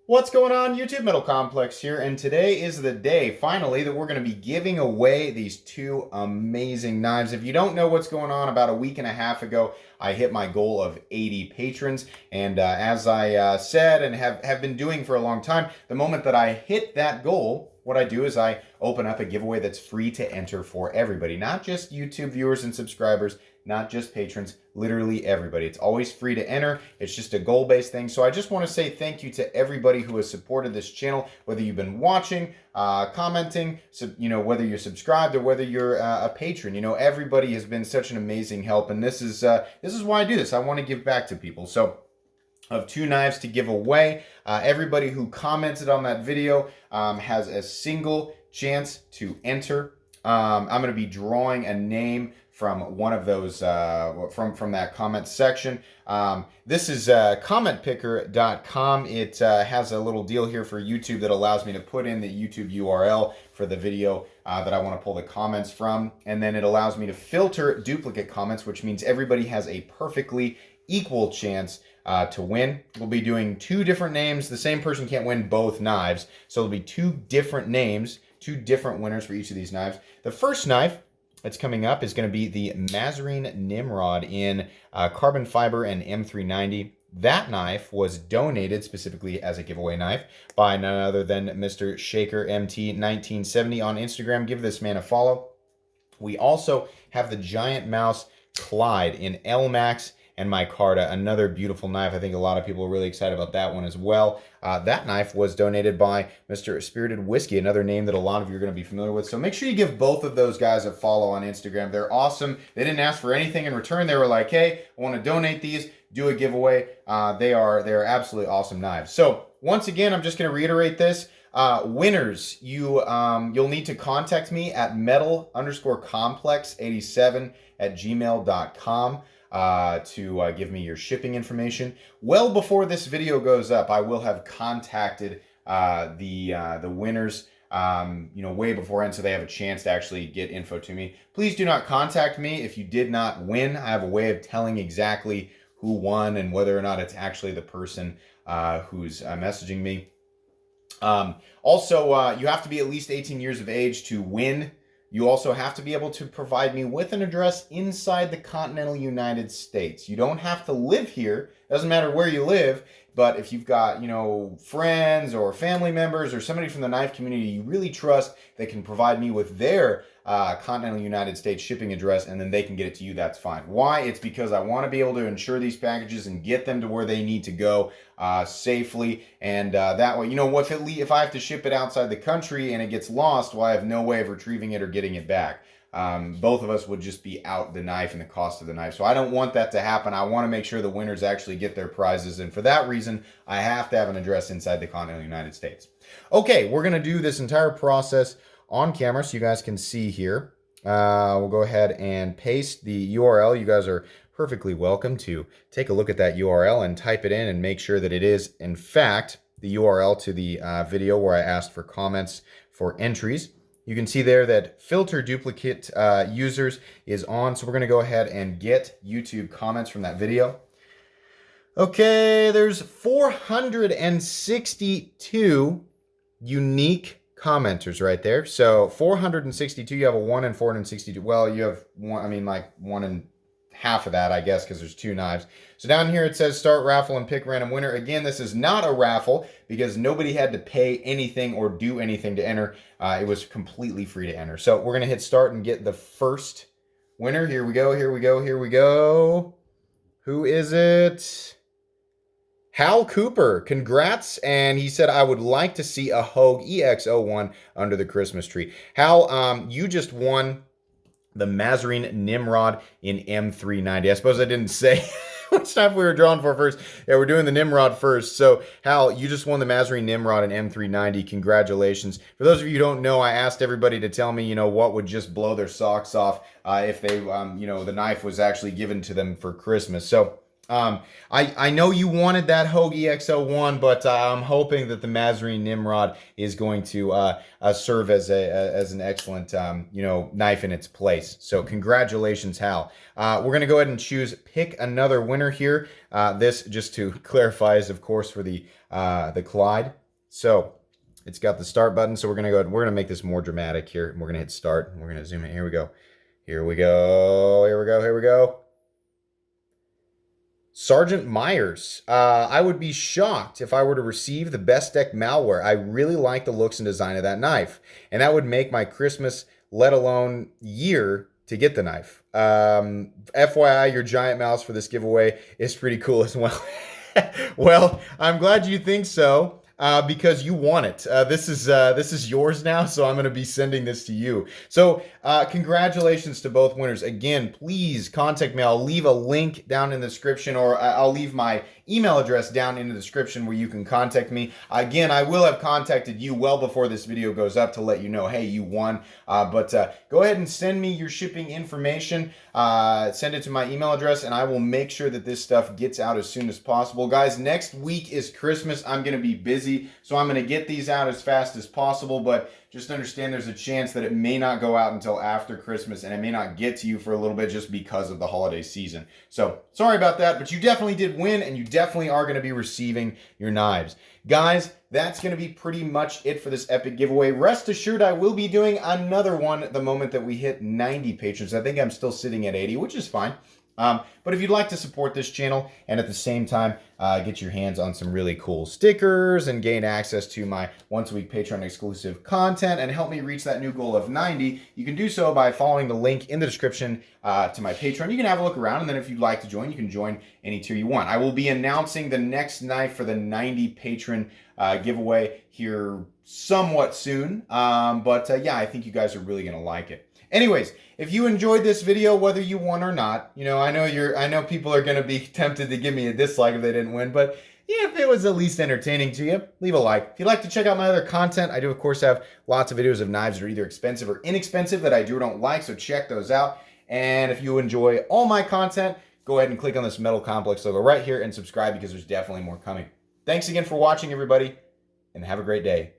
What's going on, YouTube? Metal Complex here, and today is the day, finally, that we're going to be giving away these two amazing knives. If you don't know what's going on, about a week and a half ago, I hit my goal of 80 patrons, and as I said and have been doing for a long time, the moment that I hit that goal, what I do is I open up a giveaway that's free to enter for everybody, not just YouTube viewers and subscribers, not just patrons, literally everybody. It's always free to enter. It's just a goal-based thing. So I just want to say thank you to everybody who has supported this channel, whether you've been watching, commenting, whether you're subscribed or whether you're a patron. Everybody has been such an amazing help, and this is why I do this. I want to give back to people. So of two knives to give away. Everybody who commented on that video has a single chance to enter. I'm going to be drawing a name from one of those, from that comment section. This is commentpicker.com. It has a little deal here for YouTube that allows me to put in the YouTube URL for the video that I want to pull the comments from. And then it allows me to filter duplicate comments, which means everybody has a perfectly equal chance to win. We'll be doing two different names. The same person can't win both knives. So there'll be two different names, two different winners for each of these knives. The first knife that's coming up is going to be the Mazarine Nimrod in carbon fiber and M390. That knife was donated specifically as a giveaway knife by none other than Mr. Shaker MT1970 on Instagram. Give this man a follow. We also have the Giant Mouse Clyde in L-Max and micarta, another beautiful knife. I think a lot of people are really excited about that one as well. That knife was donated by Mr. Spirited Whiskey, another name that a lot of you are going to be familiar with. So make sure you give both of those guys a follow on Instagram. They're awesome. They didn't ask for anything in return. They were like, hey, I want to donate these, do a giveaway. They are absolutely awesome knives. So once again, I'm just going to reiterate this. Winners, you'll need to contact me at metal_complex87@gmail.com. To give me your shipping information. Well before this video goes up, I will have contacted the winners, way beforehand, so they have a chance to actually get info to me. Please do not contact me if you did not win. I have a way of telling exactly who won and whether or not it's actually the person who's messaging me. Also, you have to be at least 18 years of age to win. You also have to be able to provide me with an address inside the continental United States. You don't have to live here. Doesn't matter where you live, but if you've got, friends or family members or somebody from the knife community you really trust that can provide me with their continental United States shipping address, and then they can get it to you, that's fine. Why? It's because I want to be able to insure these packages and get them to where they need to go safely, and that way, if I have to ship it outside the country and it gets lost, well, I have no way of retrieving it or getting it back. Both of us would just be out the knife and the cost of the knife. So I don't want that to happen. I want to make sure the winners actually get their prizes, and for that reason, I have to have an address inside the continental United States. Okay, we're going to do this entire process on camera so you guys can see here. We'll go ahead and paste the URL. You guys are perfectly welcome to take a look at that URL and type it in and make sure that it is, in fact, the URL to the video where I asked for comments for entries. You can see there that filter duplicate users is on, so we're going to go ahead and get YouTube comments from that video. Okay, there's 462 unique commenters right there. So 462, you have a 1 in 462. Well, you have one, like 1 in half of that, I guess, because there's two knives. So down here it says start raffle and pick random winner. Again, this is not a raffle because nobody had to pay anything or do anything to enter. It was completely free to enter. So we're going to hit start and get the first winner. Here we go, here we go, here we go. Who is it? Hal Cooper, congrats, and he said, I would like to see a Hogue EX01 under the Christmas tree. Hal, you just won the Mazarine Nimrod in M390. I suppose I didn't say which knife we were drawing for first. Yeah, we're doing the Nimrod first. So, Hal, you just won the Mazarine Nimrod in M390. Congratulations. For those of you who don't know, I asked everybody to tell me, what would just blow their socks off if they, the knife was actually given to them for Christmas. So, I know you wanted that Hogue EX01, but I'm hoping that the Mazarine Nimrod is going to serve as an excellent knife in its place. So congratulations, Hal. We're going to go ahead and choose pick another winner here. This, just to clarify, is of course for the the Collide. So it's got the start button. So we're gonna go ahead, we're gonna make this more dramatic here. And we're gonna hit start. And we're gonna zoom in. Here we go. Here we go. Here we go. Here we go. Sergeant Myers. I would be shocked if I were to receive the best deck malware. I really like the looks and design of that knife. And that would make my Christmas, let alone year, to get the knife. FYI, your giant mouse for this giveaway is pretty cool as well. Well, I'm glad you think so. Because you want it. This is yours now, so I'm going to be sending this to you. So congratulations to both winners. Again, please contact me. I'll leave a link down in the description, or I'll leave my email address down in the description where you can contact me. Again, I will have contacted you well before this video goes up to let you know, hey, you won. But go ahead and send me your shipping information. Send it to my email address, and I will make sure that this stuff gets out as soon as possible. Guys, next week is Christmas. I'm going to be busy, so I'm going to get these out as fast as possible, but just understand there's a chance that it may not go out until after Christmas, and it may not get to you for a little bit just because of the holiday season. So sorry about that, but you definitely did win, and you definitely are going to be receiving your knives. Guys, that's going to be pretty much it for this epic giveaway. Rest assured, I will be doing another one the moment that we hit 90 patrons. I think I'm still sitting at 80, which is fine. But if you'd like to support this channel and at the same time get your hands on some really cool stickers and gain access to my once-a-week Patreon exclusive content and help me reach that new goal of 90, you can do so by following the link in the description to my Patreon. You can have a look around, and then if you'd like to join, you can join any tier you want. I will be announcing the next knife for the 90 patron giveaway here somewhat soon. Yeah, I think you guys are really going to like it. Anyways, if you enjoyed this video, whether you won or not, you know, I know people are going to be tempted to give me a dislike if they didn't win, but yeah, if it was at least entertaining to you, leave a like. If you'd like to check out my other content, I do, of course, have lots of videos of knives that are either expensive or inexpensive that I do or don't like, so check those out. And if you enjoy all my content, go ahead and click on this Metal Complex logo right here and subscribe, because there's definitely more coming. Thanks again for watching, everybody, and have a great day.